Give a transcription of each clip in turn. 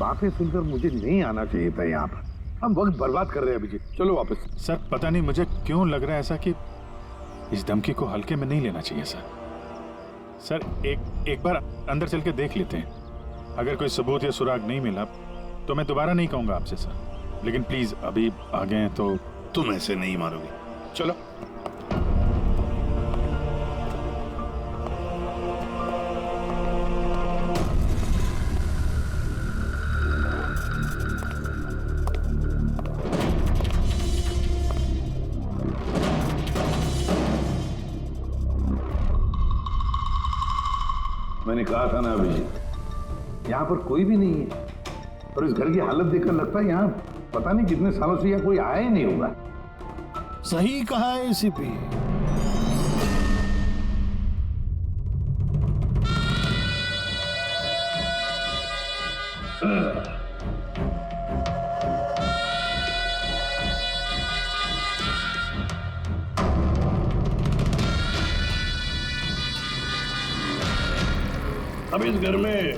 बातें सुनकर मुझे नहीं आना चाहिए था यहाँ पर। हम वक्त बर्बाद कर रहे हैं अभिजीत, चलो वापस। सर पता नहीं मुझे क्यों लग रहा है ऐसा कि इस धमकी को हल्के में नहीं लेना चाहिए सर। सर एक बार अंदर चल के देख लेते हैं। अगर कोई सबूत या सुराग नहीं मिला तो मैं दोबारा नहीं कहूंगा आपसे सर, लेकिन प्लीज अभी आ गए हैं तो। तुम ऐसे नहीं मारोगे, चलो। मैंने कहा था ना अभिजीत, यहाँ पर कोई भी नहीं है, और इस घर की हालत देखकर लगता है यहाँ पता नहीं कितने सालों से यहाँ कोई आया ही नहीं होगा। सही कहा है एसीपी। अब इस घर में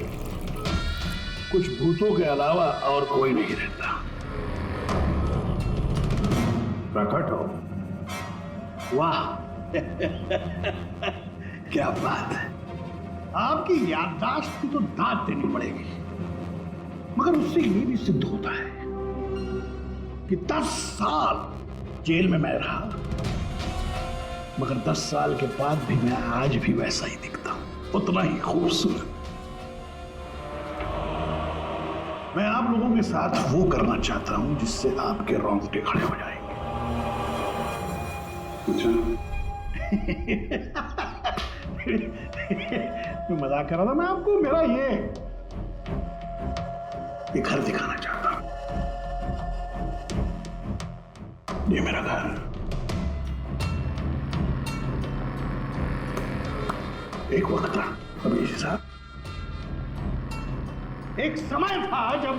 कुछ भूतों के अलावा और कोई नहीं रहता। प्रकट हो। वाह क्या बात है, आपकी याददाश्त की तो दाद देनी पड़ेगी। मगर उससे ये भी सिद्ध होता है कि 10 साल जेल में मैं रहा, मगर 10 साल के बाद भी मैं आज भी वैसा ही दिखता हूं, उतना ही खूबसूरत। मैं आप लोगों के साथ वो करना चाहता हूं जिससे आपके रोंगटे खड़े हो जाएंगे। मैं मजाक कर रहा था। मैं आपको मेरा ये घर दिखाना चाहता हूं। ये मेरा घर, एक वक्त था अभिजीत साहब, एक समय था जब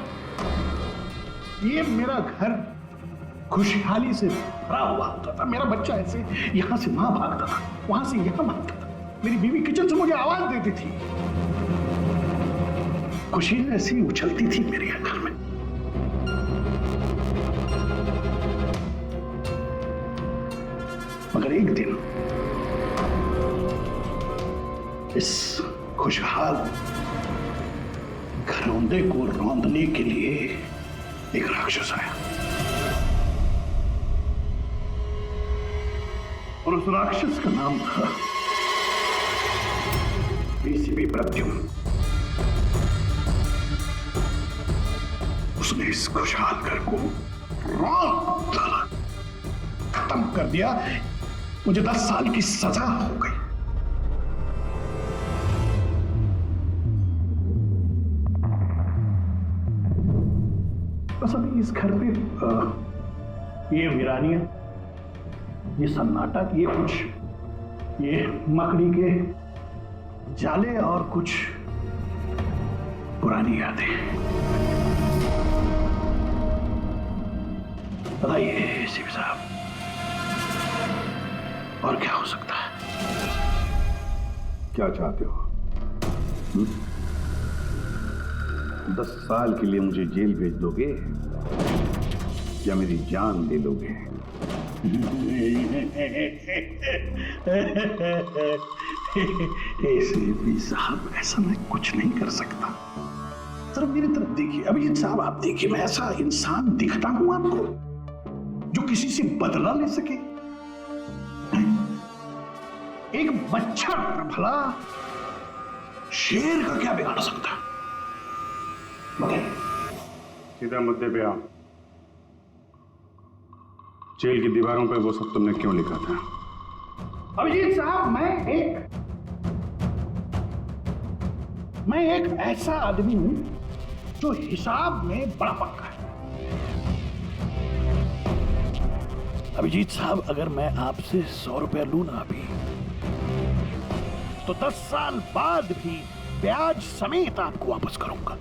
ये मेरा घर खुशहाली से भरा हुआ होता था। मेरा बच्चा ऐसे यहां से वहां भागता था, वहां से यहां भागता था। मेरी बीवी किचन से मुझे आवाज देती थी, खुशी ऐसी उछलती थी मेरे घर में। मगर एक दिन इस खुशहाल घरौंदे को रौंदने के लिए एक राक्षस आया, और उस राक्षस का नाम था एसीपी प्रद्युम्न। उसने इस खुशहाल घर को रौंद डाला, खत्म कर दिया। मुझे 10 साल की सजा हो गई। बस अभी इस घर पे ये वीरानियां, ये सन्नाटा, ये मकड़ी के जाले और कुछ पुरानी यादें। बताइए एसीपी साहब, और क्या हो सकता है? क्या चाहते हो? 10 साल के लिए मुझे जेल भेज दोगे या मेरी जान ले लोगे? एसीपी साहब, ऐसा मैं कुछ नहीं कर सकता। सिर्फ मेरी तरफ देखिए। अभिजीत साहब, आप देखिए, मैं ऐसा इंसान दिखता हूं आपको जो किसी से बदला ले सके? एक बच्चा भला शेर का क्या बिगाड़ सकता है? सीधा मुद्दे पे आओ। जेल की दीवारों पे वो सब तुमने क्यों लिखा था? अभिजीत साहब, मैं एक ऐसा आदमी हूं जो हिसाब में बड़ा पक्का है। अभिजीत साहब, अगर मैं आपसे 100 रुपया लूं ना अभी, तो 10 साल बाद भी ब्याज समेत आपको वापस करूंगा।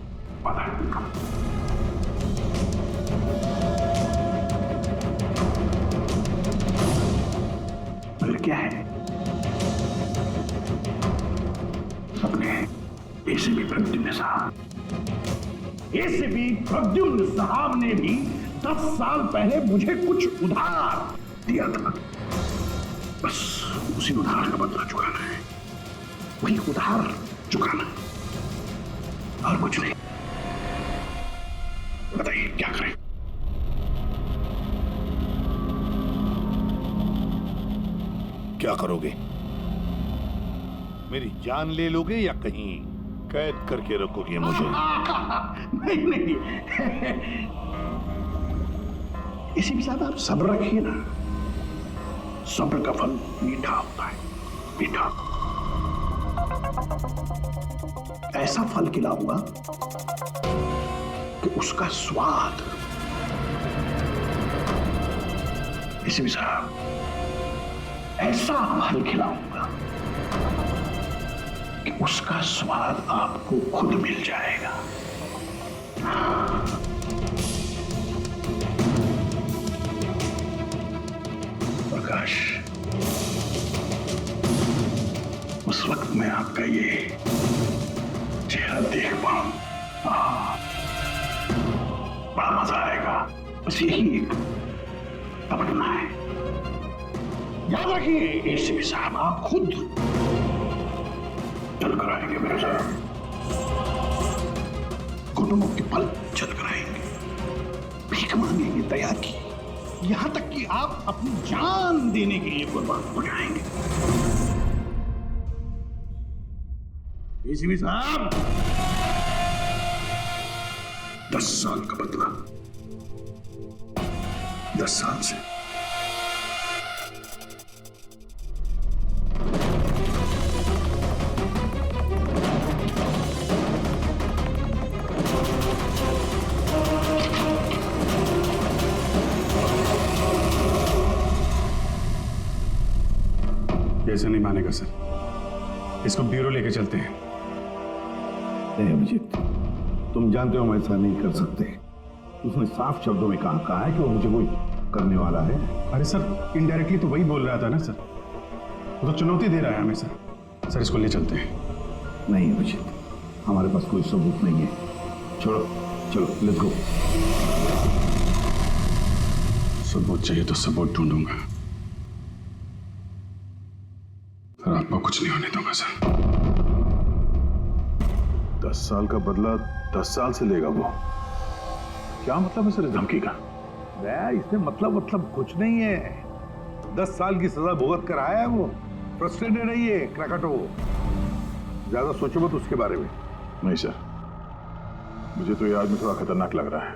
मगर क्या है, अपने एसीपी प्रद्युम्न साहब, एसीपी प्रद्युम्न साहब ने भी 10 साल पहले मुझे कुछ उधार दिया था। बस उसी उधार का बदला चुकाना है, वही उधार चुकाना है और कुछ नहीं। बताइए क्या करें? क्या करोगे? मेरी जान ले लोगे या कहीं कैद करके रखोगे मुझे? नहीं नहीं, इसी के साथ आप सब्र रखिए ना, सब्र का फल मीठा होता है, मीठा। ऐसा फल खिलाऊंगा कि उसका स्वाद, इसी के साथ ऐसा फल खिलाऊंगा कि उसका स्वाद आपको खुद मिल जाएगा। प्रकाश, उस वक्त मैं आपका ये चेहरा देख पाऊं, बड़ा मजा आएगा। बस यही एक तमन्ना है। याद रखिए एसीपी साहब, आप खुद चल कर आएंगे मेरे साथ, घुटनों के पल चल कर आएंगे, भीख मांगेंगे दया की, यहां तक कि आप अपनी जान देने के लिए कुर्बान हो जाएंगे। एसीपी साहब, 10 साल का बदला, 10 साल से। ऐसे नहीं मानेगा सर, इसको ब्यूरो लेके चलते हैं। नहीं अभिजीत, तुम जानते हो हम ऐसा नहीं कर सकते। उसने साफ शब्दों में कहा है कि वो मुझे कोई करने वाला है। अरे सर, इनडायरेक्टली तो वही बोल रहा था ना सर, वो तो चुनौती दे रहा है हमें सर। सर इसको ले चलते हैं। नहीं अभिजीत, हमारे पास कोई सबूत नहीं है। छोड़ो, चलो लेट्स गो। सबूत चाहिए तो सबूत ढूंढूंगा, सर आपको कुछ नहीं होने दूंगा सर। 10 साल का बदला 10 साल से लेगा वो? क्या मतलब है सर इस धमकी का? इसमें मतलब कुछ नहीं है। 10 साल की सजा भुगत कर आया है वो। फ्रस्ट्रेटेड है ये क्रैकटो। ज्यादा सोचो मत उसके बारे में। नहीं सर, मुझे तो ये आदमी थोड़ा खतरनाक लग रहा है।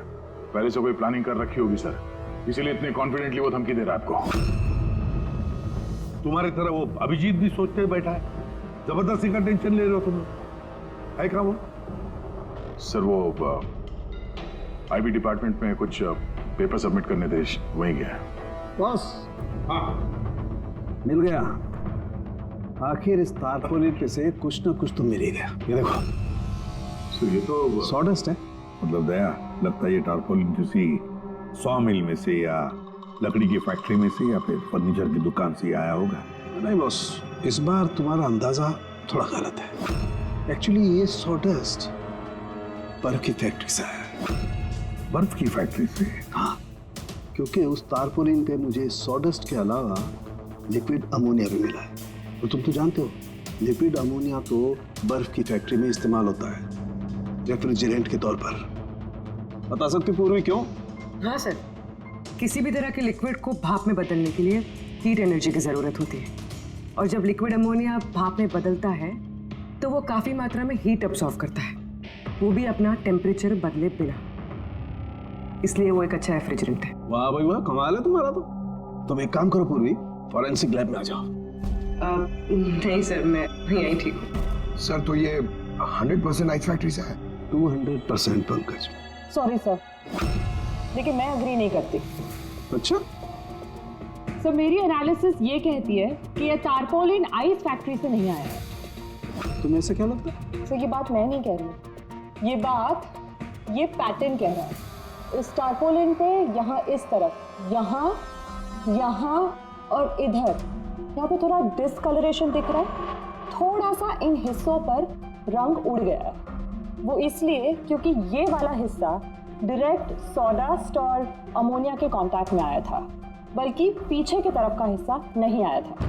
पहले से कोई प्लानिंग कर रखी होगी सर, इसीलिए इतने कॉन्फिडेंटली वो धमकी दे रहा है आपको। तुम्हारी तरह वो अभिजीत भी सोचते बैठा है। जबरदस्ती का टेंशन ले रहे हो तुम। है क्या वो? सर वो आईबी डिपार्टमेंट में कुछ पेपर सबमिट करने थे, वहीं गया है। बॉस, हाँ मिल गया। आखिर इस तारपोलिन पे से कुछ ना कुछ तो मिल ही गया। ये देखो सर, ये तो सॉडस्ट है। मतलब दया, लगता है ये टारपोलिन किसी सॉ मिल में से या लकड़ी की फैक्ट्री में से या फिर फर्नीचर की दुकान से आया होगा। नहीं बॉस, इस बार तुम्हारा अंदाजा थोड़ा गलत है। एक्चुअली ये सॉडस्ट बर्फ की फैक्ट्री से है। बर्फ की फैक्ट्री से? हाँ, क्योंकि उस तारपोलिन पे मुझे सॉडस्ट के अलावा लिक्विड अमोनिया भी मिला है। और तुम तो जानते हो, लिक्विड अमोनिया तो बर्फ की फैक्ट्री में इस्तेमाल होता है रेफ्रिजरेंट के तौर पर। बता सकती पूर्वी क्यों? हाँ सर, किसी भी तरह के लिक्विड को भाप में बदलने के लिए हीट एनर्जी की ज़रूरत होती है, और जब लिक्विड अमोनिया भाप में बदलता है तो वो काफ़ी मात्रा में हीट अब्सॉर्ब करता है, वो भी अपना टेम्परेचर बदले बिना। इसलिए वो एक अच्छा रेफ्रिजरेंट है। वाह भाई वाह, कमाल है तुम्हारा तो। तुम एक काम करो पूर्वी, फॉरेंसिक लैब में आ जाओ। नहीं सर, मैं यहीं ठीक हूँ। सर तो ये 100% आइस फैक्ट्री से है? 200% पंकज। सॉरी सर, लेकिन मैं अग्री नहीं करती। अच्छा, सर मेरी एनालिसिस ये कहती है कि ये तारपोलिन आइस फैक्ट्री से नहीं आया है। तुम्हें ऐसे क्या लगता है? सर ये बात मैं नहीं कह रही, ये बात ये पैटर्न कह रहा है। इस तारपोलिन पे यहाँ इस तरफ, यहाँ यहाँ और इधर, यहाँ पे थोड़ा डिस्कलरेशन दिख रहा है। थोड़ा सा इन हिस्सों पर रंग उड़ गया है। वो इसलिए क्योंकि ये वाला हिस्सा डायरेक्ट सॉडास्ट और अमोनिया के कांटेक्ट में आया था, बल्कि पीछे की तरफ का हिस्सा नहीं आया था।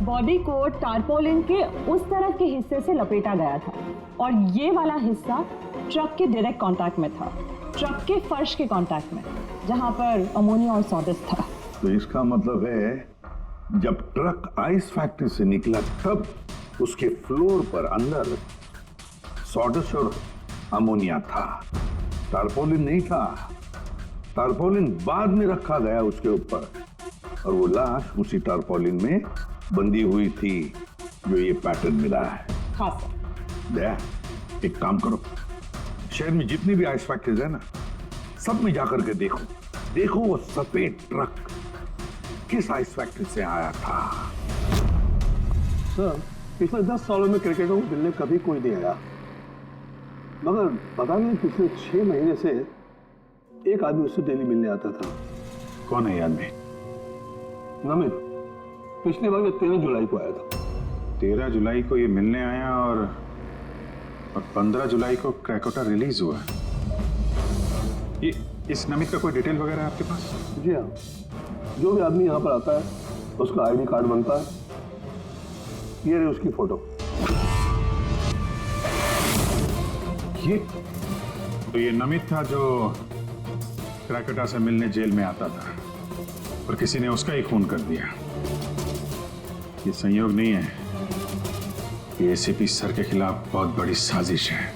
बॉडी को टारपोलिन के उस तरफ के हिस्से से लपेटा गया था और ये वाला हिस्सा ट्रक के डायरेक्ट कांटेक्ट में था, ट्रक के फर्श के कांटेक्ट में, जहां पर अमोनिया और सॉडस्ट था। तो इसका मतलब है जब ट्रक आइस फैक्ट्री से निकला तब उसके फ्लोर पर अंदर सॉडस्ट और अमोनिया था, टारपोलिन नहीं था। टारपोलिन बाद में रखा गया उसके ऊपर और वो लाश उसी टारपोलिन में बंधी हुई थी जो ये पैटर्न मिला है। हाँ सर। दया, एक काम करो, शहर में जितनी भी आइस फैक्ट्रीज है ना, सब में जाकर के देखो वो सफेद ट्रक किस आइस फैक्ट्री से आया था। सर, पिछले 10 सालों में क्रिकेटरों को मिलने कभी कोई नहीं आया, मगर पता नहीं पिछले 6 महीने से एक आदमी उससे डेली मिलने आता था। कौन है ये आदमी? नमित, पिछली बार 13 जुलाई को आया था। 13 जुलाई को ये मिलने आया और 15 जुलाई को क्रैकोटा रिलीज हुआ। ये इस नमित का कोई डिटेल वगैरह है आपके पास? जी हाँ, जो भी आदमी यहाँ पर आता है उसका आईडी कार्ड बनता है। ये रही उसकी फोटो। ये नमित था जो क्रैकोटा से मिलने जेल में आता था और किसी ने उसका ही खून कर दिया। ये संयोग नहीं है, ये एसीपी सर के खिलाफ बहुत बड़ी साजिश है।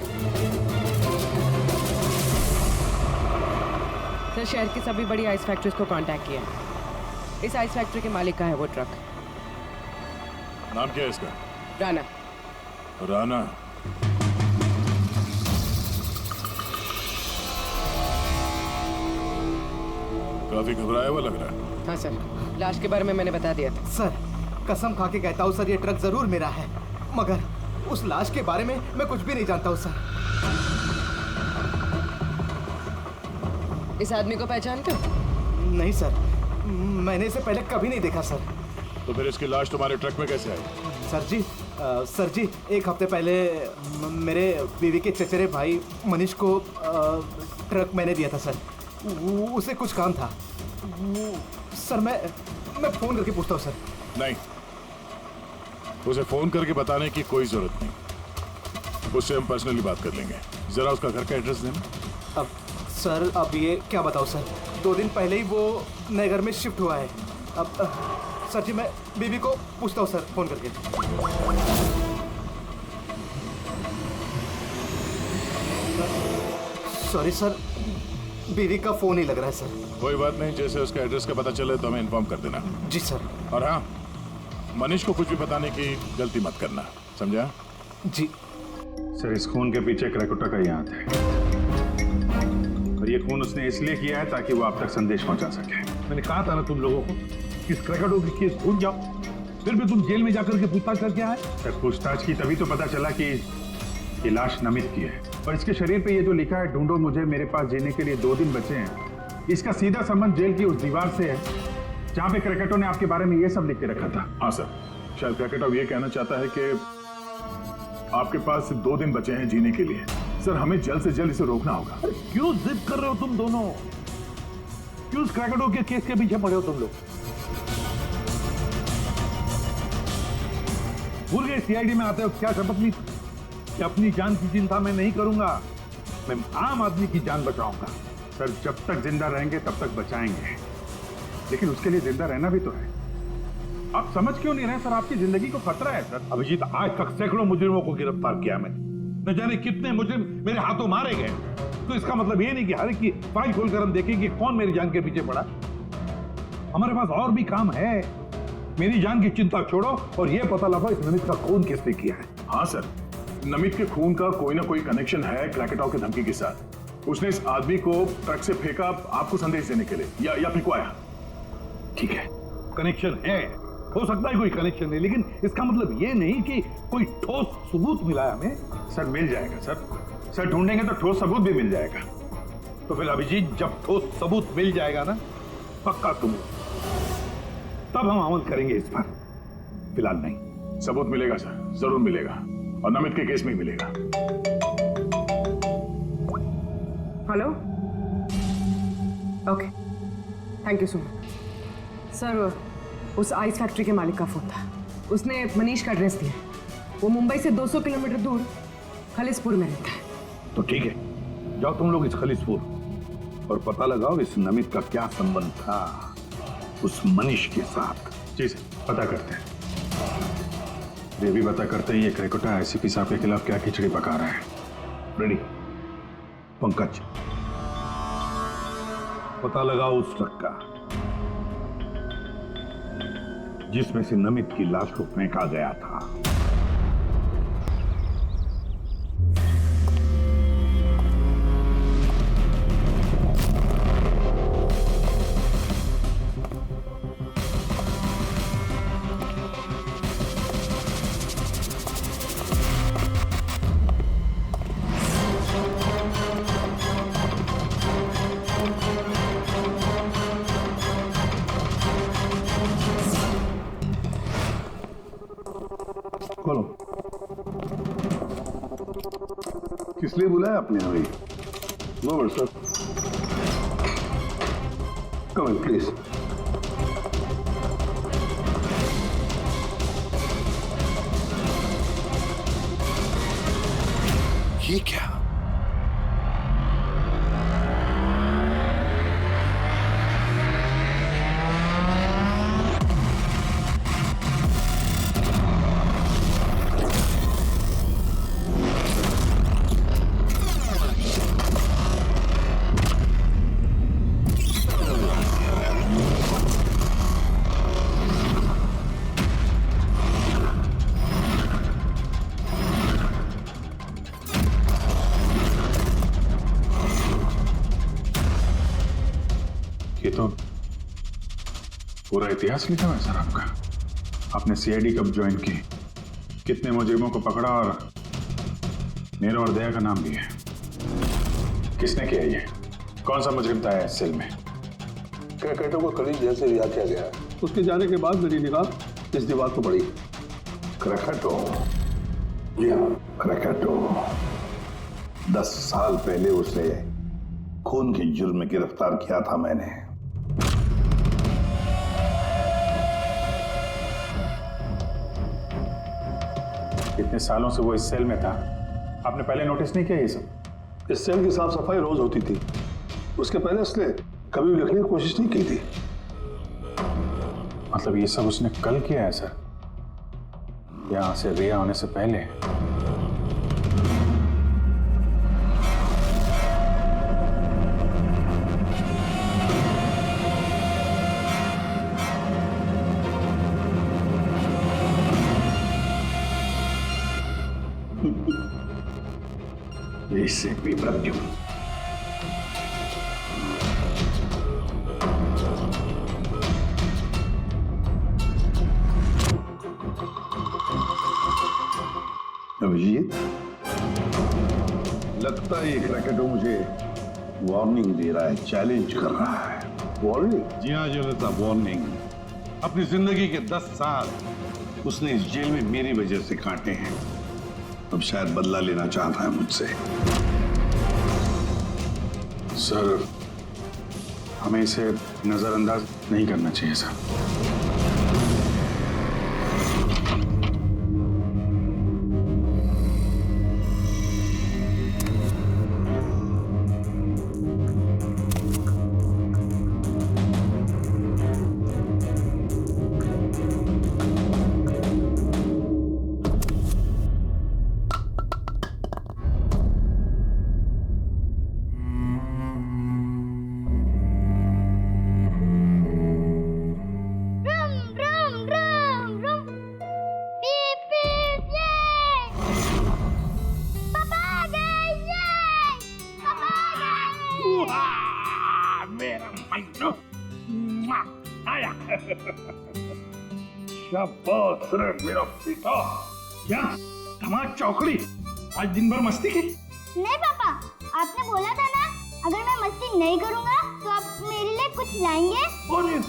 सर, शहर की सभी बड़ी आइस फैक्ट्रीज को कांटेक्ट किया। इस आइस फैक्ट्री के मालिक का है वो ट्रक। नाम क्या है इसका? राणा। राणा। काफी घबराया हुआ लग रहा है। हाँ सर, लाश के बारे में मैंने बता दिया था। सर, कसम खा के कहता हूँ सर, ये ट्रक जरूर मेरा है, मगर उस लाश के बारे में मैं कुछ भी नहीं जानता हूँ सर। इस आदमी को पहचानते हो? नहीं सर, मैंने इसे पहले कभी नहीं देखा सर। तो फिर इसकी लाश तुम्हारे ट्रक में कैसे आई? सर जी, एक हफ्ते पहले मेरे बीवी के चचेरे भाई मनीष को ट्रक मैंने दिया था सर। उसे कुछ काम था सर। मैं फोन करके पूछता हूँ सर। नहीं, उसे फोन करके बताने की कोई जरूरत नहीं, उससे हम पर्सनली बात कर लेंगे। जरा उसका घर का एड्रेस देना। अब सर, अब ये क्या बताओ सर, 2 दिन पहले ही वो नए घर में शिफ्ट हुआ है। अब सर जी, मैं बीवी को पूछता हूँ सर फोन करके। सॉरी सर, बीवी का फोन ही लग रहा है सर। कोई बात नहीं, जैसे उसका एड्रेस का पता चले तो हमें इन्फॉर्म कर देना। जी सर। और हाँ, मनीष को कुछ भी बताने की गलती मत करना, समझा? जी सर, इस खून के पीछे क्रैकोटा का ही हाथ है और ये खून उसने इसलिए किया है ताकि वो आप तक संदेश पहुंचा सके। मैंने कहा था ना तुम लोगों को, इस क्रैकोटा की केस भूल जाओ, फिर भी तुम जेल में जाकर के पूछताछ करके आए। सर, पूछताछ की तभी तो पता चला कि ये लाश नमित की है और इसके शरीर पे ये जो लिखा है, ढूंढो मुझे, मेरे पास जीने के लिए 2 दिन बचे हैं, इसका सीधा संबंध जेल की उस दीवार से है जहां पे क्रैकोटा ने आपके बारे में ये सब लिख के रखा था। हाँ सर, शायद क्रैकोटा ये कहना चाहता है कि आपके पास सिर्फ 2 दिन बचे हैं जीने के लिए। सर, हमें जल्द से जल्द इसे रोकना होगा। अरे क्यों जिद कर रहे हो तुम दोनों? क्यों इस क्रैकोटा के केस के पीछे पड़े हो तुम लोग? भूल गए सीआईडी में आते हो क्या शपथ ली कि अपनी जान की चिंता मैं नहीं करूंगा, मैं आम आदमी की जान बचाऊंगा। सर, जब तक जिंदा रहेंगे तब तक बचाएंगे, लेकिन उसके लिए जिंदा रहना भी तो है। आप समझ क्यों नहीं रहे सर? आपकी जिंदगी को खतरा है सर। अभिजीत, आज तक सैकड़ों मुजरिमों को गिरफ्तार किया मैंने, न जाने कितने मुजरिम मेरे हाथों मारे गए। तो इसका मतलब ये नहीं कि हर एक की फाइल खोलकर हम देखें कि कौन मेरी जान के पीछे पड़ा। हमारे पास और भी काम है। मेरी जान की चिंता छोड़ो और ये पता लगाओ इस नमित का खून किसने किया है। हाँ सर, नमित के खून का कोई ना कोई कनेक्शन है क्रैकोटा की धमकी के साथ। उसने इस आदमी को ट्रक से फेंका आपको संदेश देने के लिए, या फिर ठीक है, कनेक्शन है, हो सकता है कोई कनेक्शन है, लेकिन इसका मतलब ये नहीं कि कोई ठोस सबूत मिला है हमें। सर, मिल जाएगा सर। सर, ढूंढेंगे तो ठोस सबूत भी मिल जाएगा। तो फिर अभिजीत, जब ठोस सबूत मिल जाएगा ना, पक्का तुम, तब हम अमल करेंगे इस पर, फिलहाल नहीं। सबूत मिलेगा सर, जरूर मिलेगा, और नमित के केस में ही मिलेगा। Hello, okay, thank you so much. Sir, उस आइस फैक्ट्री के मालिक का फोन था। उसने मनीष का एड्रेस दिया। वो मुंबई से 200 किलोमीटर दूर खलिसपुर में रहता है। तो ठीक है, जाओ तुम लोग इस खलिसपुर और पता लगाओ इस नमित का क्या संबंध था उस मनीष के साथ। जी सर, पता करते हैं। ये भी पता करते हैं ये क्रिकेटर आईसीपी साहब के खिलाफ क्या खिचड़ी पका रहा है। रेडी? पंकज, पता लगाओ उस ट्रक का जिसमें से नमित की लाश को फेंका गया था। खोलो। किस लिए बुलाया आपने हमें? No sir, come in please. ये क्या? ये तो पूरा इतिहास लिखा हुआ है सर आपका। आपने सीआईडी कब ज्वाइन की, कितने मुजरिमों को पकड़ा और मेरा और दया का नाम भी है। किसने किया ये? कौन सा मुजरिम था इस सेल में? क्रैकेटो को करीब जैसे रिहा किया गया है। उसके जाने के बाद मेरी निगाह इस दीवार को पड़ी। क्रैकेटो? जी हाँ, क्रैकेटो। 10 साल पहले उसे खून के जुर्म में गिरफ्तार किया था मैंने। इतने सालों से वो इस सेल में था, आपने पहले नोटिस नहीं किया ये सब? इस सेल की साफ सफाई रोज होती थी। उसके पहले उसने कभी भी लिखने की कोशिश नहीं की थी। मतलब ये सब उसने कल किया है सर, यहां से रिहा होने से पहले? इससे भी प्रत्युम अभिजीत, लगता है ये क्रैकेटो मुझे वार्निंग दे रहा है, चैलेंज कर रहा है। वार्निंग? जी हाँ जनता, वार्निंग। अपनी जिंदगी के 10 साल उसने इस जेल में मेरी वजह से काटे हैं। अब शायद बदला लेना चाहता है मुझसे। सर, हमें इसे नजरअंदाज नहीं करना चाहिए सर। शाबाश रे मेरा बेटा। क्या धमाक चौकड़ी, आज दिन भर मस्ती की? नहीं पापा, आपने बोला था ना अगर मैं मस्ती नहीं करूंगा तो आप मेरे लिए कुछ लाएंगे। अरे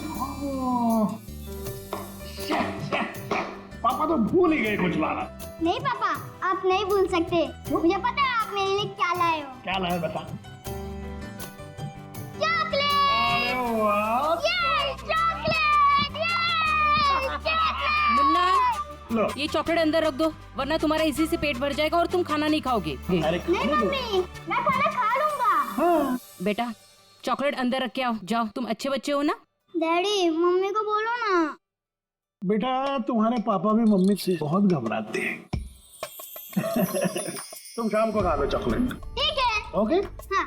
पापा तो भूल ही गए कुछ लाना। नहीं पापा, आप नहीं भूल सकते। मुझे पता है आप मेरे लिए क्या लाए हो। क्या लाए बता। दो। ये चॉकलेट अंदर रख दो, वरना तुम्हारा इसी से पेट भर जाएगा और तुम खाना नहीं खाओगे। अरे नहीं मम्मी, मैं खाना खा लूंगा। हाँ। बेटा चॉकलेट अंदर रख के आओ, जाओ, तुम अच्छे बच्चे हो ना। डैडी मम्मी को बोलो ना। बेटा तुम्हारे पापा भी मम्मी से बहुत घबराते हैं। तुम शाम को खा लो चॉकलेट। ठीक है। ओके। हाँ।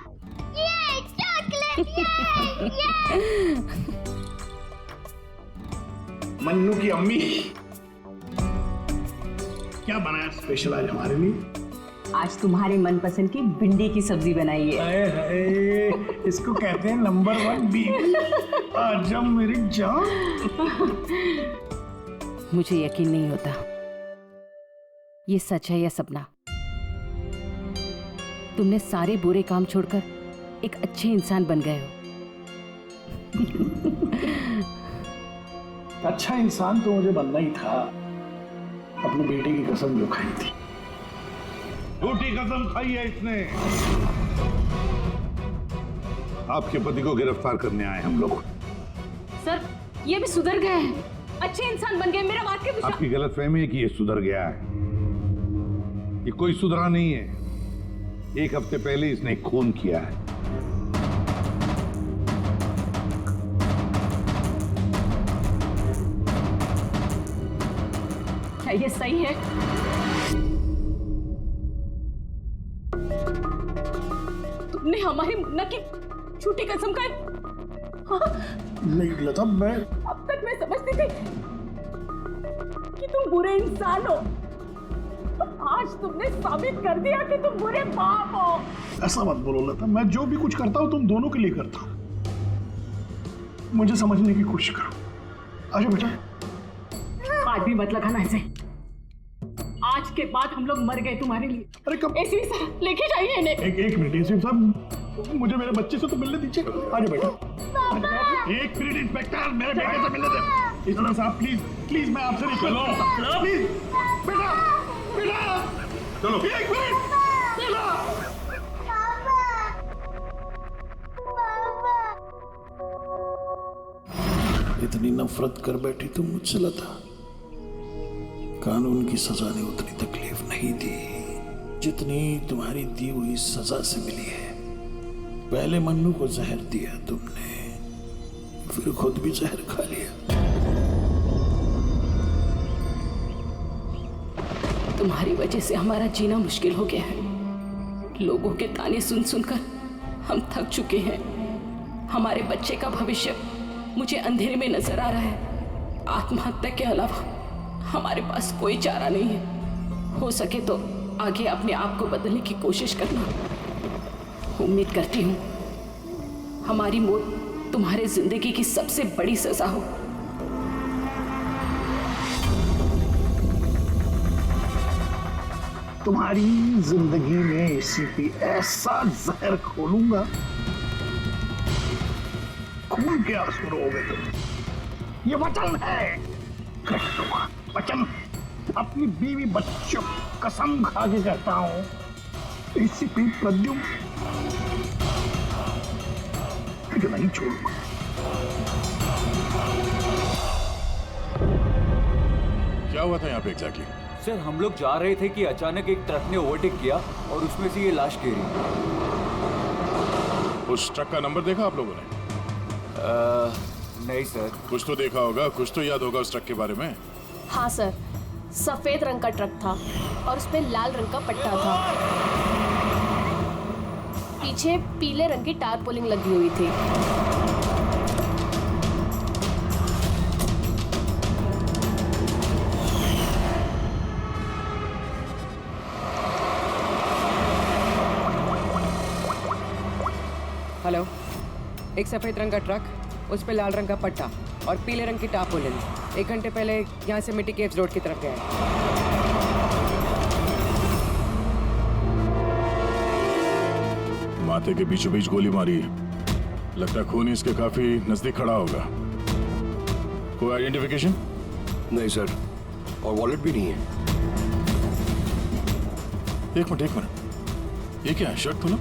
ये चॉकलेट ये। मन्नू की अम्मी क्या बनाया स्पेशल आज हमारे लिए? आज तुम्हारे मनपसंद की भिंडी की सब्जी बनाई है। हाय हाय, इसको कहते हैं नंबर 1 बीवी। आजम मेरी जान। मुझे यकीन नहीं होता ये सच है या सपना। तुमने सारे बुरे काम छोड़कर एक अच्छे इंसान बन गए हो। अच्छा इंसान तो मुझे बनना ही था, अपनी बेटी की कसम जो खाई थी। झूठी कसम खाई है इसने। आपके पति को गिरफ्तार करने आए हम लोग। सर ये भी सुधर गए हैं, अच्छे इंसान बन गए। मेरा वाक्य विश्वास। आपकी गलतफहमी है कि ये सुधर गया है। ये कोई सुधरा नहीं है। 1 हफ्ते पहले इसने खून किया है। क्या ये सही है? तुमने हमारी मुन्ना की झूठी कसम खाई। हाँ? नहीं लता, मैं अब तक मैं समझती थी कि तुम बुरे इंसान हो। आज तुमने साबित कर दिया कि तुम बुरे बाप हो। ऐसा मत बोलो लता, मैं जो भी कुछ करता हूं तुम दोनों के लिए करता हूं। मुझे समझने की कोशिश करो। आजा बेटा। आज भी मत लगाना ऐसे। आज के बाद हम लोग मर गए तुम्हारे लिए। अरे कब? एसीपी साहब लेके जाइए इन्हें। एक मिनट एसीपी साहब, मुझे मेरे बच्चे से तो मिलने दीजिए। आजा बेटा। 1 मिनट इंस्पेक्टर, मेरे बेटे से मिलने दे। इंस्पेक्टर साहब प्लीज प्लीज, मैं आपसे रिक्वेस्ट करता हूं प्लीज। बेटा बेटा चलो 1 मिनट। बेटा इतनी नफरत कर बैठी तुम मुझसे लता। कानून की सजा ने उतनी तकलीफ नहीं दी जितनी तुम्हारी दी हुई सजा से मिली है। पहले मन्नू को जहर दिया तुमने, फिर खुद भी जहर खा लिया। तुम्हारी वजह से हमारा जीना मुश्किल हो गया है। लोगों के ताने सुन सुनकर हम थक चुके हैं। हमारे बच्चे का भविष्य मुझे अंधेरे में नजर आ रहा है। आत्महत्या के अलावा हमारे पास कोई चारा नहीं है। हो सके तो आगे अपने आप को बदलने की कोशिश करना। उम्मीद करती हूँ हमारी मौत तुम्हारे जिंदगी की सबसे बड़ी सजा हो। तुम्हारी जिंदगी में एसीपी ऐसा जहर खोलूंगा, खून के आंसू रोगे तुम। ये वचन है, वचन। अपनी बीवी बच्चों कसम खा के कहता हूं, एसीपी प्रद्युम्न नहीं छोड़ूंगा। क्या हुआ था यहाँ पे एग्जैक्टली? सर हम लोग जा रहे थे कि अचानक एक ट्रक ने ओवरटेक किया और उसमें से ये लाश गिरी। उस ट्रक का नंबर देखा आप लोगों ने? नहीं सर। कुछ तो देखा होगा, कुछ तो याद होगा उस ट्रक के बारे में। हाँ सर, सफेद रंग का ट्रक था और उस पे लाल रंग का पट्टा था। पीछे पीले रंग की टारपोलिंग लगी हुई थी। हेलो, एक सफेद रंग का ट्रक, उस पे लाल रंग का पट्टा और पीले रंग की टारपोलिन 1 घंटे पहले यहाँ से मिट्टी केव्स रोड की तरफ गया है। माथे के बीचों बीच गोली मारी है। लगता है खून इसके काफी नजदीक खड़ा होगा। कोई आइडेंटिफिकेशन? नहीं सर, और वॉलेट भी नहीं है। एक मिनट, ये क्या है? शर्ट खोलो,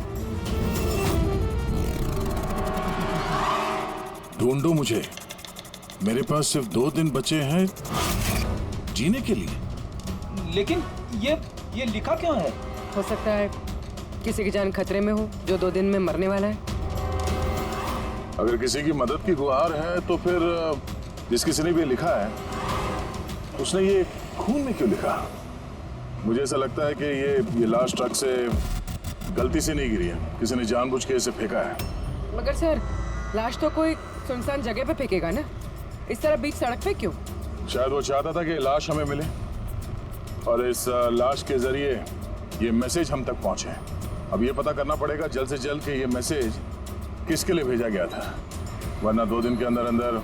ढूंढो मुझे। मेरे पास सिर्फ 2 दिन बचे हैं जीने के लिए। लेकिन ये लिखा क्यों है? हो सकता है किसी की जान खतरे में हो जो 2 दिन में मरने वाला है। अगर किसी की मदद की गुहार है तो फिर जिस किसी ने भी लिखा है उसने ये खून में क्यों लिखा? मुझे ऐसा लगता है कि ये लाश ट्रक से गलती से नहीं गिरी है, किसी ने जानबूझ के इसे फेंका है। मगर सर, लाश तो कोई सुनसान जगह पे फेंकेगा ना, इस तरह बीच सड़क पे क्यों? शायद वो चाहता था कि लाश हमें मिले और इस लाश के जरिए ये मैसेज हम तक पहुंचे। अब ये पता करना पड़ेगा जल्द से जल्द कि ये मैसेज किसके लिए भेजा गया था, वरना 2 दिन के अंदर अंदर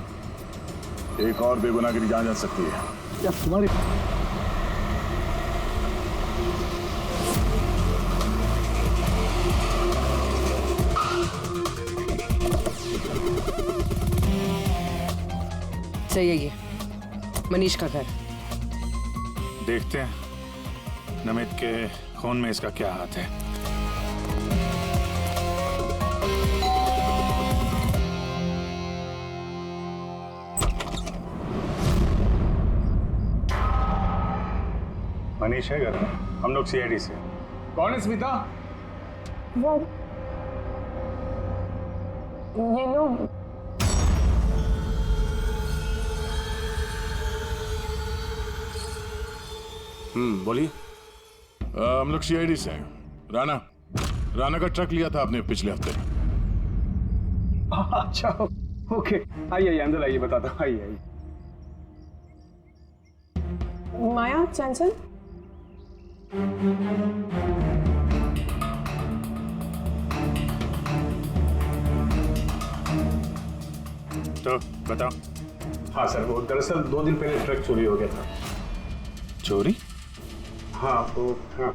एक और बेगुनाह की जान जा सकती है। क्या तुम्हारी सही है ये मनीष का घर। देखते हैं नमित के खून में इसका क्या हाथ है। मनीष है घर में, हम लोग सीआईडी से। कौन है स्मिता? वो ये लोग बोलिए। हम लोग सीआईडी से हैं। राना का ट्रक लिया था आपने पिछले हफ्ते। अच्छा, ओके, आइए अंदर आइए, बताता हूँ, आइए। माया, चंचल, तो बताओ। हाँ सर, वो दरअसल 2 दिन पहले ट्रक चोरी हो गया था। चोरी? हाँ, तो हाँ,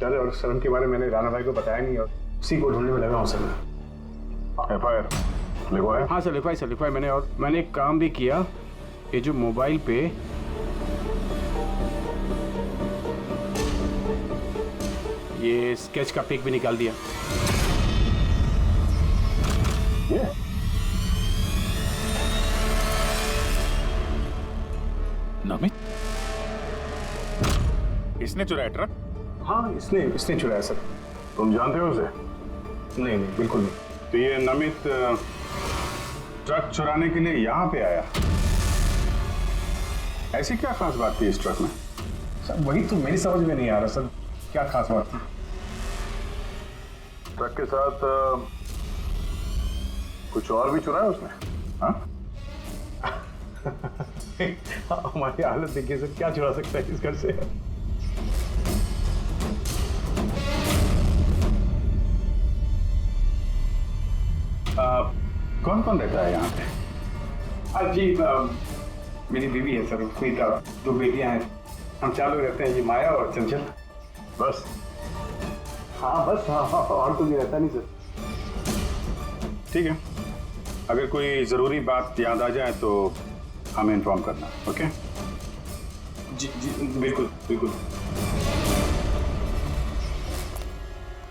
डर और शर्म के बारे में मैंने राणा भाई को बताया नहीं और उसी को ढूंढने में लगा हूँ सर। एफआईआर लिखवाया? हाँ सर, लिखवाया मैंने, और मैंने एक काम भी किया। ये जो मोबाइल पे ये स्केच का पिक भी निकाल दिया। नमित, इसने चुराया ट्रक? हाँ, इसने चुराया सर। तुम जानते हो उसे? नहीं, बिल्कुल नहीं। तो ये नमित ट्रक चुराने के लिए यहाँ पे आया, ऐसी क्या खास बात थी इस ट्रक में? सर वही तो मेरी समझ में नहीं आ रहा सर, क्या खास बात थी? ट्रक के साथ कुछ और भी चुराया उसने? हाँ? हमारी हालत देखिए सर, क्या चुरा सकता है इस घर से? कौन कौन रहता है यहाँ पे? जी, मेरी बीवी है सर, स्मिता, 2 बेटियां हैं, हम 4 लोग रहते हैं, ये माया और चंचल। बस? हाँ बस, हाँ, और कोई रहता नहीं सर। ठीक है, अगर कोई जरूरी बात याद आ जाए तो हमें इन्फॉर्म करना, ओके? जी बिल्कुल बिल्कुल।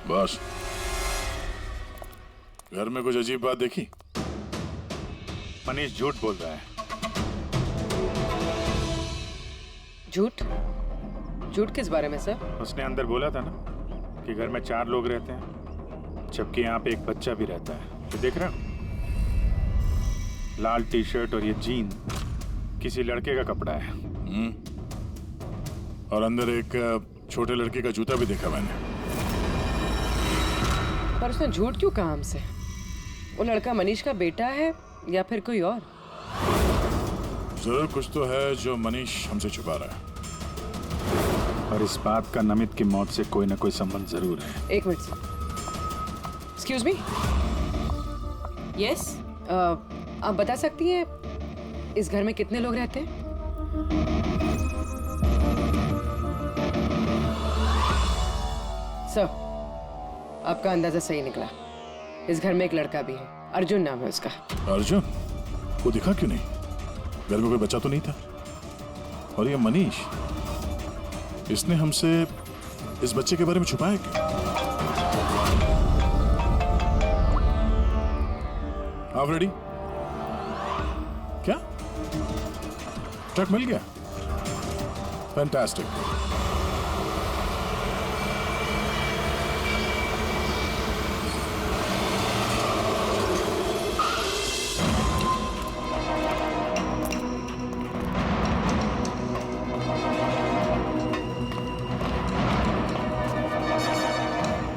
बस, घर में कुछ अजीब बात देखी? मनीष झूठ बोल रहा है। झूठ किस बारे में सर? उसने अंदर बोला था ना कि घर में 4 लोग रहते हैं, जबकि यहाँ पे एक बच्चा भी रहता है। तो देख रहे हो, लाल टी शर्ट और ये जीन किसी लड़के का कपड़ा है। और अंदर एक छोटे लड़के का जूता भी देखा मैंने। पर उसने झूठ क्यों कहा हमसे? वो लड़का मनीष का बेटा है या फिर कोई और? जरूर कुछ तो है जो मनीष हमसे छुपा रहा है। और इस बात का नमित की मौत से कोई ना कोई संबंध जरूर है। 1 minute sir. Excuse me. Yes, आप बता सकती हैं इस घर में कितने लोग रहते हैं? सर, आपका अंदाजा सही निकला। इस घर में एक लड़का भी है, अर्जुन नाम है उसका। अर्जुन? वो दिखा क्यों नहीं? घर में कोई बच्चा तो नहीं था? और ये मनीष, इसने हमसे इस बच्चे के बारे में छुपाया क्यों? आप रेडी? क्या? ट्रक मिल गया? फैंटास्टिक।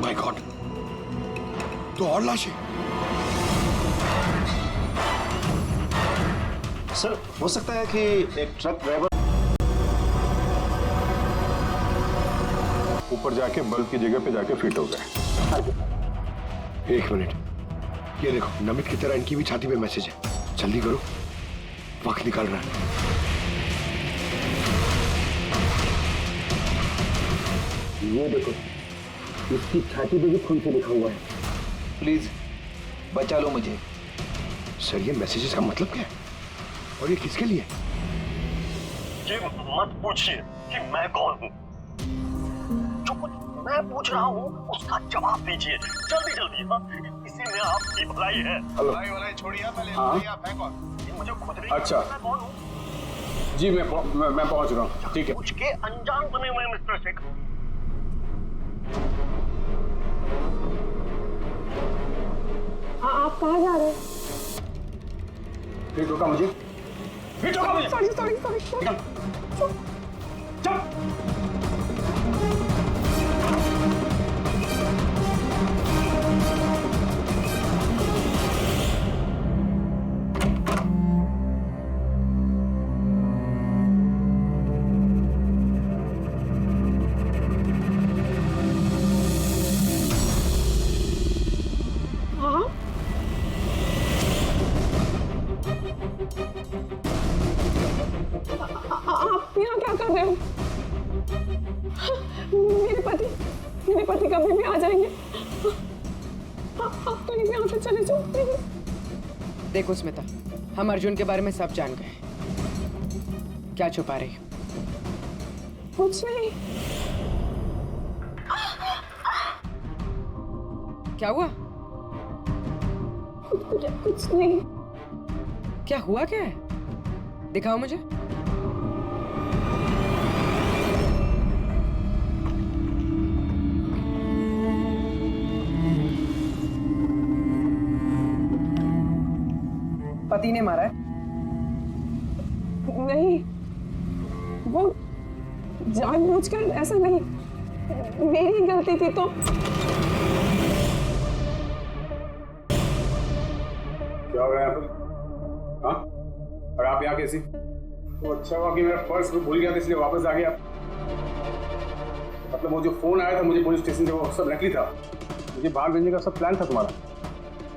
माय गॉड, तो और लाशें। सर, हो सकता है कि एक ट्रक ड्राइवर ऊपर जाके बल्ब की जगह पे जाके फिट हो गए। एक मिनट, ये देखो, नमित की तरह इनकी भी छाती पे मैसेज है। जल्दी करो, वक्त निकाल रहा है। ये देखो, इसकी छाती पे भी खून से लिखा हुआ है। प्लीज बचा लो मुझे। सर, ये मैसेजेस का मतलब क्या है और ये किसके लिए? ये मत पूछिए कि मैं कौन हूँ। जो कुछ मैं पूछ रहा हूँ उसका जवाब दीजिए जल्दी जल्दी। हाँ, इसी में आपकी भलाई है। भलाई छोड़िए पहले। हाँ? आप कौन? मुझे खुद नहीं अच्छा, मैं कौन हूँ। जी मैं पहुंच रहा हूँ। ठीक है। पूछ के अनजान बने हुए मिस्टर शेख। आप कहाँ जा रहे हैं? फिट होगा मुझे। सॉरी। आप यहाँ क्या कर रहे हो? मेरे पति कभी भी आ जाएंगे। आप तो यहाँ से चले जाओ प्लीज। देखो स्मिता, हम अर्जुन के बारे में सब जान गए। क्या छुपा रही हो? कुछ नहीं। क्या हुआ? कुछ नहीं। क्या हुआ? क्या है? दिखाओ मुझे। पति ने मारा है? नहीं, वो जानबूझकर ऐसा नहीं, मेरी गलती थी। तो क्या हो रहा है यहाँ पर? हाँ? और आप यहाँ कैसी? तो अच्छा हुआ कि मेरा पर्स भूल गया था इसलिए वापस आ गया। मतलब वो जो फोन आया था मुझे पुलिस स्टेशन से, वो सब नकली था। मुझे बाहर भेजने का सब प्लान था तुम्हारा।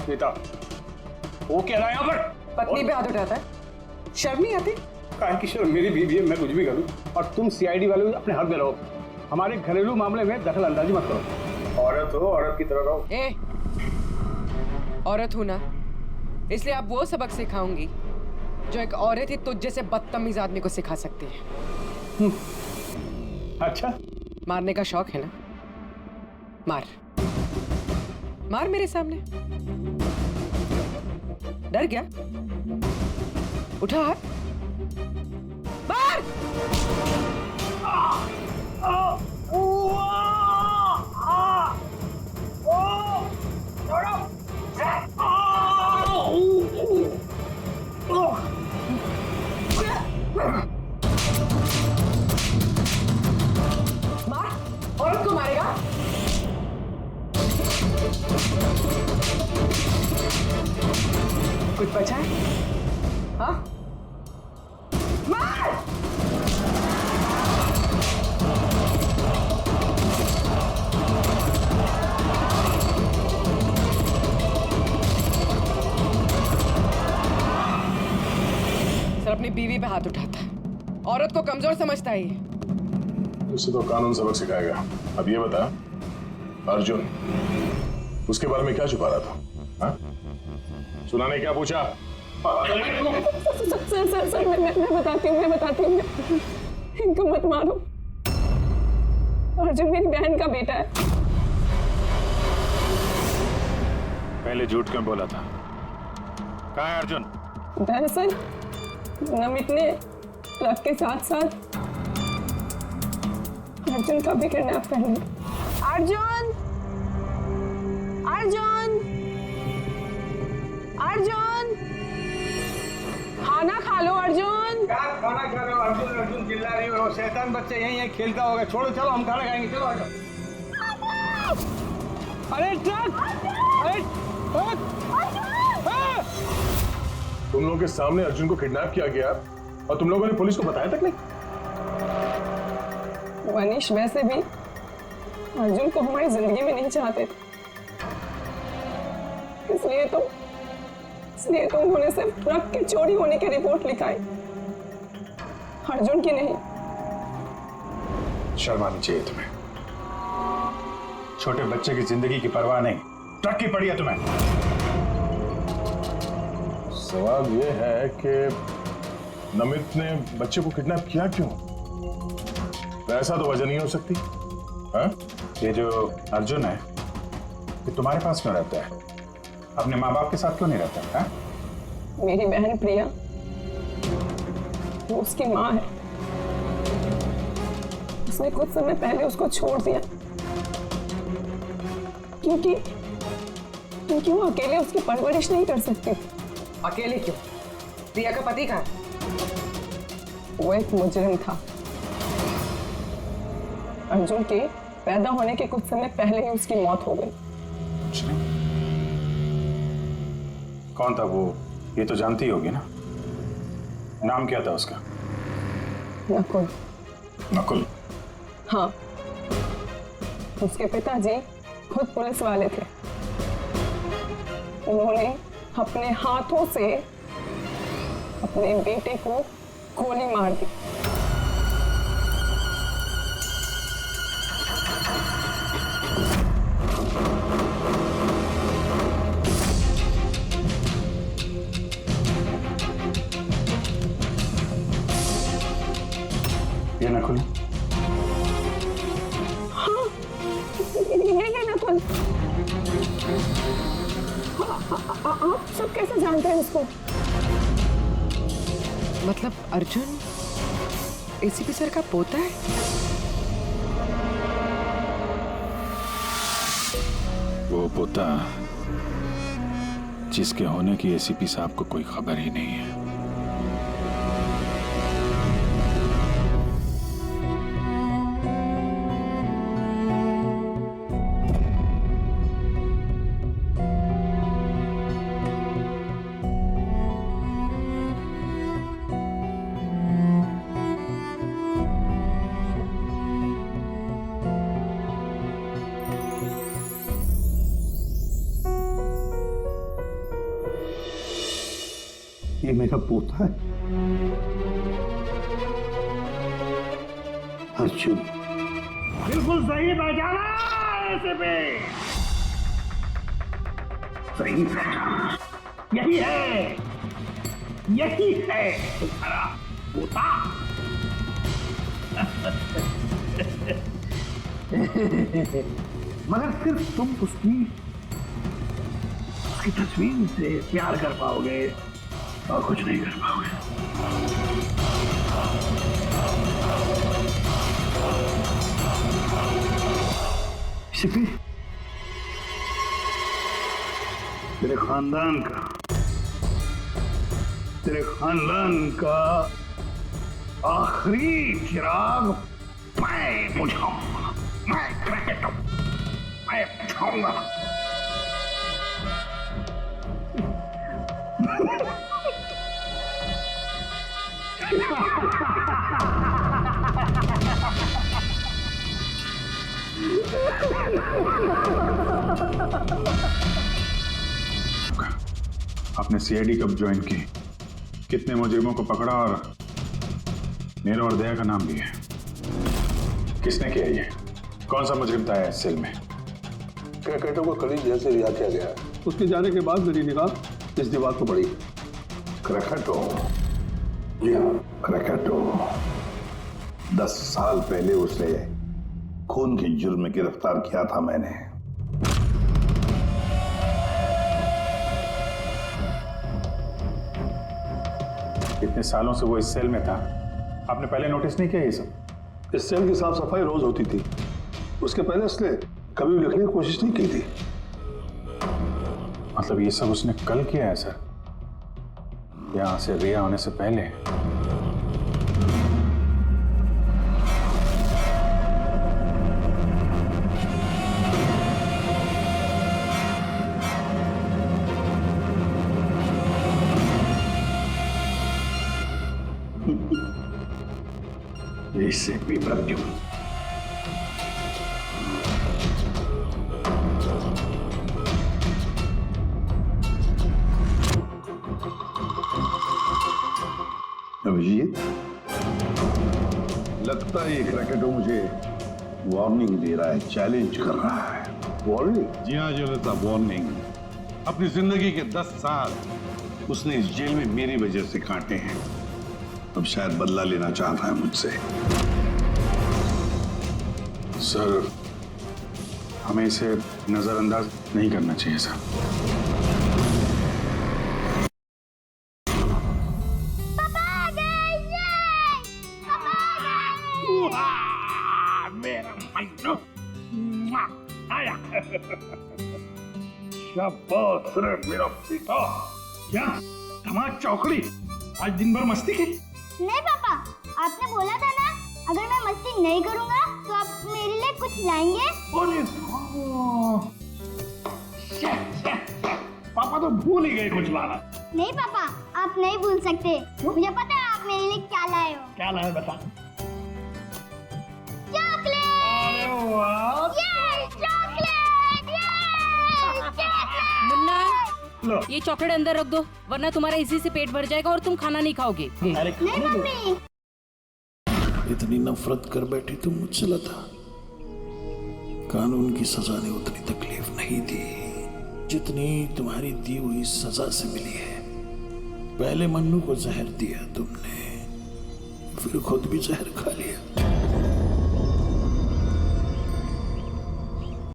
बेटा, वो कह रहा है यहाँ पर पत्नी पे हाथ उठाता है, शर्म नहीं आती? काहे की शर्म? मेरी बीवी है, मैं कुछ भी करूँ और तुम सीआईडी वाले अपने हाथ में रहो। हमारे घरेलू मामले में दखल अंदाजी मत करो। औरत हो, औरत की तरह रहो। ए, औरत हूं ना, इसलिए आप वो सबक सिखाऊंगी जो एक औरत ही तुझ जैसे बदतमीज आदमी को सिखा सकती है। अच्छा, मारने का शौक है ना? मार मार मेरे सामने। डर गया? उठा हाथ, मार। मार, औरत को मारेगा? कुछ बचा है? हाँ? मार! सर अपनी बीवी पे हाथ उठाता है, औरत को कमजोर समझता है ये। उसे तो कानून सबक सिखाएगा। अब ये बता, अर्जुन उसके बारे में क्या छुपा रहा था? हाँ? सुना ने क्या पूछा? सर मैं बताती हूँ। इनको मत मारो। अर्जुन मेरी बहन का बेटा है। पहले झूठ क्यों बोला था? कहाँ है अर्जुन? दरअसल नमित ने ट्रक के साथ साथ अर्जुन का भी किडनैप कर लिया। अर्जुन, अर्जुन, अर्जुन, खाना खा लो अर्जुन। क्या खाना खा रहे हो? अर्जुन अर्जुन चिल्ला रही हो, शैतान बच्चा यहीं खेलता होगा। छोड़ो, चलो हम खाना खाएंगे, चलो आ जाओ। अरे ट्रक, अरे ट्रक। तुम लोगों के सामने अर्जुन को किडनैप किया गया और तुम लोगों ने पुलिस को बताया तक नहीं? मनीष वैसे भी अर्जुन को हमारी जिंदगी में नहीं चाहते थे, इसलिए तो उन्होंने सिर्फ ट्रक के चोरी होने की रिपोर्ट लिखाई, अर्जुन की नहीं। शर्म आनी चाहिए तुम्हें। छोटे बच्चे की जिंदगी की परवाह नहीं, ट्रक की पड़ी है तुम्हें। सवाल ये है कि नमित ने बच्चे को किडनैप किया क्यों? ऐसा तो वजह नहीं हो सकती। हाँ? ये जो अर्जुन है ये तुम्हारे पास क्यों रहता है? अपने माँ बाप के साथ क्यों नहीं रहता है? मेरी बहन प्रिया, वो उसकी माँ है, उसने कुछ समय पहले उसको छोड़ दिया क्योंकि वो अकेले उसकी परवरिश नहीं कर सकती। अकेले क्यों? प्रिया का पति कहाँ है? वो एक मुजरिम था। अर्जुन के पैदा होने के कुछ समय पहले ही उसकी मौत हो गई। कौन था वो? ये तो जानती होगी ना। नाम क्या था उसका? नकुल। नकुल? हाँ, उसके पिताजी खुद पुलिस वाले थे। उन्होंने अपने हाथों से अपने बेटे को गोली मार दी। ये नकुल? हाँ, ये नकुल। आप सब कैसे जानते हैं इसको? मतलब अर्जुन एसीपी सर का पोता है? वो पोता जिसके होने की एसीपी साहब को कोई खबर ही नहीं है। ये मेरा पोता है अर्जुन। बिल्कुल सही पहचाना एसीपी, सही पहचाना। यही है तुम्हारा पोता। मगर सिर्फ तुम उसकी तस्वीर से प्यार कर पाओगे और कुछ नहीं कर पाओगे। एसीपी, तेरे खानदान का आखिरी चिराग मैं बुझाऊंगा। मैं बुझाऊंगा। आपने सीआईडी कब ज्वाइन की? कितने मुजरिमों को पकड़ा और मेरा और दया का नाम भी है? किसने किया ये? कौन सा मुजरिम था इस सेल में? क्रैकेटो को कल जेल से रिहा किया गया। उसके जाने के बाद मेरी निगाह इस दीवार को पड़ी। क्रैकेटो, जी हाँ क्रैकेटो। 10 साल पहले उसे खून के जुर्म में गिरफ्तार किया था मैंने। इतने सालों से वो इस सेल में था, आपने पहले नोटिस नहीं किया ये सब? इस सेल की साफ सफाई रोज होती थी, उसके पहले उसने कभी भी लिखने की कोशिश नहीं की थी। मतलब ये सब उसने कल किया है सर, यहाँ से रिया होने से पहले? इससे भी प्रत्युम अभिजीत, लगता है ये क्रैकेटर मुझे वार्निंग दे रहा है, चैलेंज कर रहा है। वार्निंग? जी हाँ जनता, वार्निंग। अपनी जिंदगी के 10 साल उसने इस जेल में मेरी वजह से काटे हैं। अब शायद बदला लेना चाहता है मुझसे। सर, हमें इसे नजरअंदाज नहीं करना चाहिए सर। पापा आ गए, पापा आ गए। मेरा मन्नू आया। शाबाश रे मेरा बेटा। क्या धमाक चौकड़ी, आज दिन भर मस्ती की? नहीं पापा, आपने बोला था ना अगर मैं मस्ती नहीं करूंगा तो आप मेरे लिए कुछ लाएंगे। अरे पापा तो भूल ही गए कुछ लाना। नहीं पापा, आप नहीं भूल सकते। मुझे पता है आप मेरे लिए क्या लाए हो। क्या लाए बता। चॉकलेट। अरे वाह, ये चॉकलेट, मुन्ना, ये चॉकलेट अंदर रख दो, वरना तुम्हारा इसी से पेट भर जाएगा और तुम खाना नहीं खाओगे। अरे नहीं मम्मी। इतनी नफरत कर बैठी तुम मुझसे लता। कानून की सजा ने उतनी तकलीफ नहीं दी जितनी तुम्हारी दी हुई सजा से मिली है। पहले मन्नू को जहर दिया तुमने, फिर खुद भी जहर खा लिया।